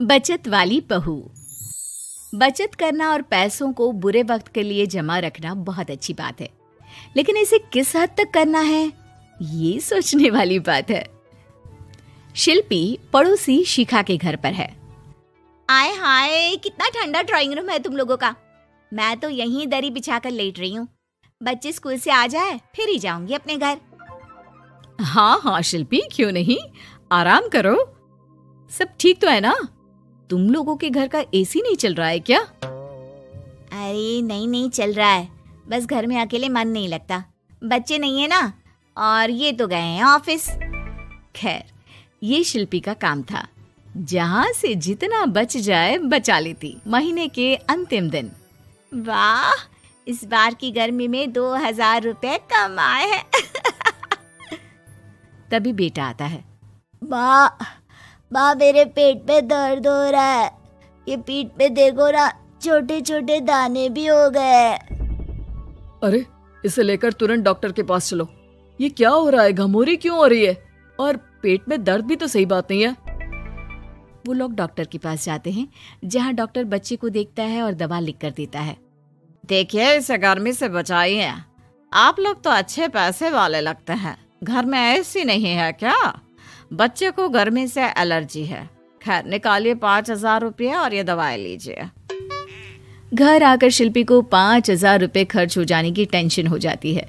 बचत वाली बहू। बचत करना और पैसों को बुरे वक्त के लिए जमा रखना बहुत अच्छी बात है, लेकिन इसे किस हद तक करना है, ये सोचने वाली बात है। शिल्पी पड़ोसी शिखा के घर पर है। आय हाय, कितना ठंडा ड्राइंग रूम है तुम लोगों का। मैं तो यहीं दरी बिछाकर लेट रही हूँ। बच्चे स्कूल से आ जाए फिर ही जाऊंगी अपने घर। हाँ हाँ शिल्पी, क्यों नहीं, आराम करो। सब ठीक तो है ना? तुम लोगों के घर का एसी नहीं चल रहा है क्या? अरे नहीं चल रहा है, बस घर में अकेले मन नहीं लगता। बच्चे नहीं है ना, और ये तो गए हैं ऑफिस। खैर, ये शिल्पी का काम था, जहां से जितना बच जाए बचा लेती महीने के अंतिम दिन। वाह, इस बार की गर्मी में 2000 रुपए कम आए हैं। तभी बेटा आता है। माँ मेरे पेट में दर्द हो रहा है। ये पीठ पे देखो ना, छोटे छोटे दाने भी हो गए। अरे, इसे लेकर तुरंत डॉक्टर के पास चलो। ये क्या हो रहा है? घमौरी क्यों हो रही है? और पेट में दर्द भी तो सही बात नहीं है। वो लोग डॉक्टर के पास जाते हैं, जहाँ डॉक्टर बच्चे को देखता है और दवा लिख कर देता है। देखिए, इसे गर्मी से बचाइए। आप लोग तो अच्छे पैसे वाले लगते हैं। घर में एसी नहीं है क्या? बच्चे को गर्मी से एलर्जी है। खैर, निकालिए 5000 रुपये और ये दवाई लीजिए। घर आकर शिल्पी को 5000 रुपये खर्च हो जाने की टेंशन हो जाती है।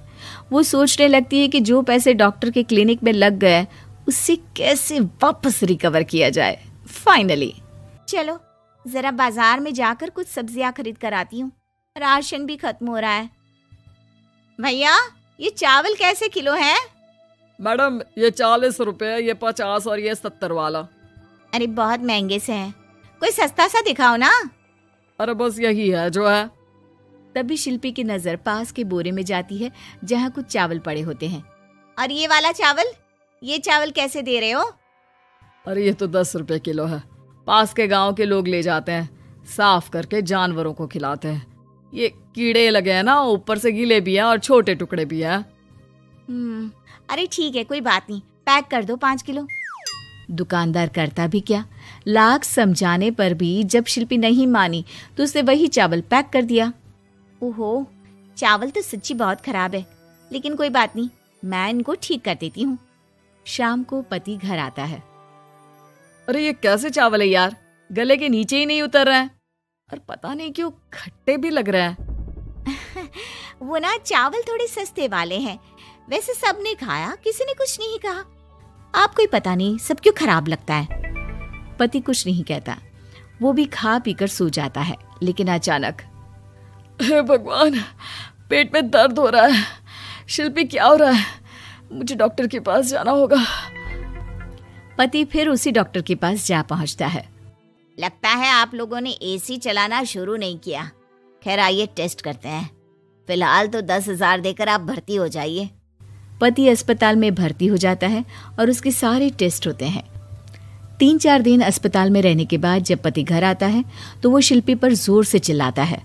वो सोचने लगती है कि जो पैसे डॉक्टर के क्लिनिक में लग गए, उससे कैसे वापस रिकवर किया जाए। फाइनली, चलो जरा बाजार में जाकर कुछ सब्जियां खरीद कर आती हूँ, राशन भी खत्म हो रहा है। भैया, ये चावल कैसे किलो है? मैडम, ये 40 रुपए, ये 50 और ये 70 वाला। अरे बहुत महंगे से हैं, कोई सस्ता सा दिखाओ ना। अरे बस यही है जो है। तभी शिल्पी की नजर पास के बोरे में जाती है, जहाँ कुछ चावल पड़े होते हैं। और ये वाला चावल, ये चावल कैसे दे रहे हो? अरे ये तो 10 रुपए किलो है। पास के गांव के लोग ले जाते हैं, साफ करके जानवरों को खिलाते हैं। ये कीड़े लगे हैं ना, ऊपर से गीले भी हैं और छोटे टुकड़े भी हैं। अरे ठीक है, कोई बात नहीं, पैक कर दो 5 किलो। दुकानदार करता भी क्या, लाख समझाने पर भी जब शिल्पी नहीं मानी तो उसने वही चावल पैक कर दिया। ओहो, चावल तो सच्ची बहुत खराब है, लेकिन कोई बात नहीं, मैं इनको ठीक कर देती हूँ। शाम को पति घर आता है। अरे ये कैसे चावल है यार, गले के नीचे ही नहीं उतर रहा है, और पता नहीं क्यों खट्टे भी लग रहे हैं। वो ना चावल थोड़े सस्ते वाले हैं, वैसे सबने खाया, किसी ने कुछ नहीं कहा। आपको ही पता नहीं सब क्यों खराब लगता है। पति कुछ नहीं कहता, वो भी खा पीकर सो जाता है। लेकिन अचानक, हे भगवान, पेट में दर्द हो रहा है। शिल्पी, क्या हो रहा है? मुझे डॉक्टर के पास जाना होगा। पति फिर उसी डॉक्टर के पास जा पहुंचता है। लगता है आप लोगों ने एसी चलाना शुरू नहीं किया। खैर, आइए टेस्ट करते हैं। फिलहाल तो 10,000 देकर आप भर्ती हो जाइए। पति अस्पताल में भर्ती हो जाता है और उसके सारे टेस्ट होते हैं। 3-4 दिन अस्पताल में रहने के बाद जब पति घर आता है तो वो शिल्पी पर जोर से चिल्लाता है।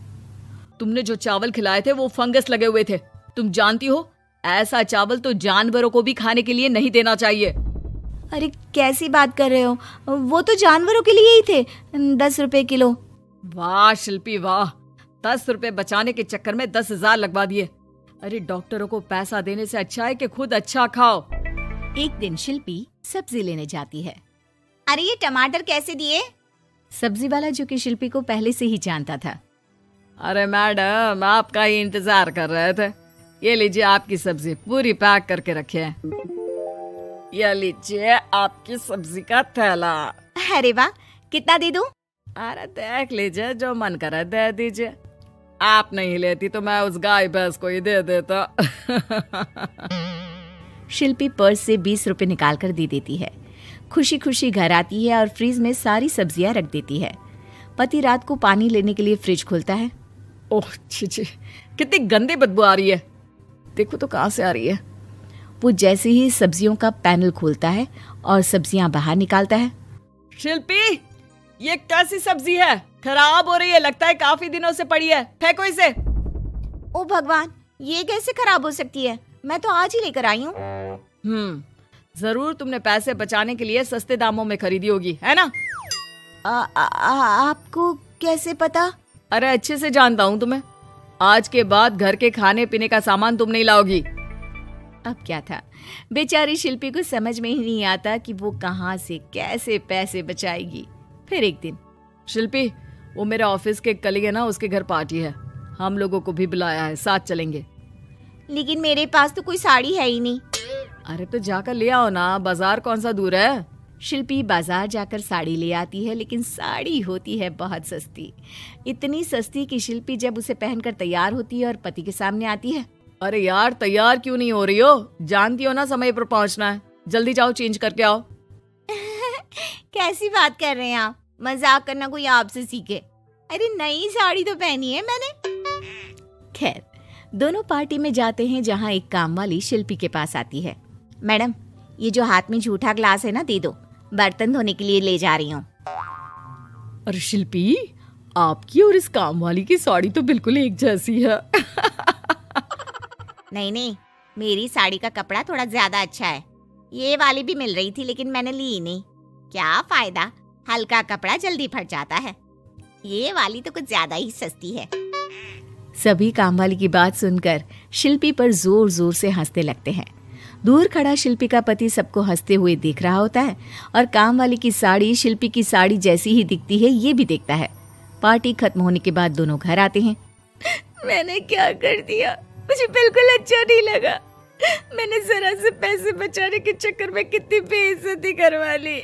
तुमने जो चावल खिलाए थे वो फंगस लगे हुए थे। तुम जानती हो, ऐसा चावल तो जानवरों को भी खाने के लिए नहीं देना चाहिए। अरे कैसी बात कर रहे हो, वो तो जानवरों के लिए ही थे। 10 रुपए किलो। वाह शिल्पी वाह, 10 रुपए बचाने के चक्कर में 10,000 लगवा दिए। अरे डॉक्टरों को पैसा देने से अच्छा है कि खुद अच्छा खाओ। एक दिन शिल्पी सब्जी लेने जाती है। अरे ये टमाटर कैसे दिए? सब्जी वाला, जो कि शिल्पी को पहले से ही जानता था। अरे मैडम, आपका ही इंतजार कर रहे थे। ये लीजिए आपकी सब्जी, पूरी पैक करके रखे है। ये लीजिए आपकी सब्जी का थैला। अरे वाह, कितना दे दूं? अरे देख लीजिए, जो मन करे दे दीजिए। आप नहीं लेती तो मैं उस गाय भैंस को ही दे देता। शिल्पी पर्स से 20 रुपए निकाल कर दे देती है। खुशी खुशी घर आती है और फ्रिज में सारी सब्जियां रख देती है। पति रात को पानी लेने के लिए फ्रिज खोलता है। ओह छी, कितनी गंदी बदबू आ रही है। देखो तो कहाँ से आ रही है। वो जैसे ही सब्जियों का पैनल खोलता है और सब्जियां बाहर निकालता है। शिल्पी, ये कैसी सब्जी है? खराब हो रही है, लगता है काफी दिनों से पड़ी है। फेंको इसे। ओ भगवान, ये कैसे खराब हो सकती है? मैं तो आज ही लेकर आई हूँ। जरूर तुमने पैसे बचाने के लिए सस्ते दामों में खरीदी होगी, है ना? आपको कैसे पता? अरे अच्छे से जानता हूँ तुम्हें। आज के बाद घर के खाने पीने का सामान तुम नहीं लाओगी। अब क्या था, बेचारी शिल्पी को समझ में ही नहीं आता कि वो कहाँ से कैसे पैसे बचाएगी। फिर एक दिन, शिल्पी, वो मेरे ऑफिस के कलीग है ना, उसके घर पार्टी है, हम लोगों को भी बुलाया है, साथ चलेंगे। लेकिन मेरे पास तो कोई साड़ी है ही नहीं। अरे तो जाकर ले आओ ना, बाजार कौन सा दूर है। शिल्पी बाजार जाकर साड़ी ले आती है, लेकिन साड़ी होती है बहुत सस्ती। इतनी सस्ती कि शिल्पी जब उसे पहनकर तैयार होती है और पति के सामने आती है। अरे यार, तैयार क्यों नहीं हो रही हो? जानती हो ना समय पर पहुंचना है। जल्दी जाओ, चेंज करके आओ। कैसी बात कर रहे हैं आप? मजाक करना कोई आपसे सीखे। अरे नई साड़ी तो पहनी है मैंने। खैर, दोनों पार्टी में जाते हैं, जहाँ एक काम वाली शिल्पी के पास आती है। मैडम, ये जो हाथ में झूठा ग्लास है ना, दे दो, बर्तन धोने के लिए ले जा रही हूँ। अरे शिल्पी, आपकी और इस काम वाली की साड़ी तो बिल्कुल एक जैसी है। नहीं, मेरी साड़ी का कपड़ा थोड़ा ज्यादा अच्छा है। ये वाली भी मिल रही थी, लेकिन मैंने ली नहीं। क्या फायदा, हल्का कपड़ा जल्दी फट जाता है। ये वाली तो कुछ ज्यादा ही सस्ती है। सभी काम वाली की बात सुनकर शिल्पी पर जोर जोर से हंसने लगते हैं। दूर खड़ा शिल्पी का पति सबको हंसते हुए देख रहा होता है और काम वाली की साड़ी शिल्पी की साड़ी जैसी ही दिखती है, ये भी देखता है। पार्टी खत्म होने के बाद दोनों घर आते हैं। मैंने क्या कर दिया, मुझे बिल्कुल अच्छा नहीं लगा। मैंने जरा से पैसे बचाने के चक्कर में कितनी बेइज्जती करवा ली।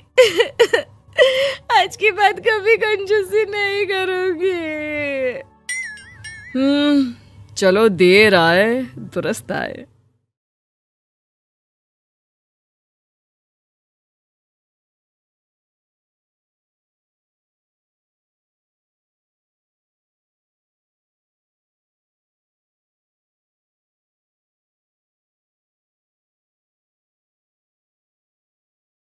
आज के बाद कभी कंजूसी नहीं करूंगी। चलो, देर आए दुरुस्त आए।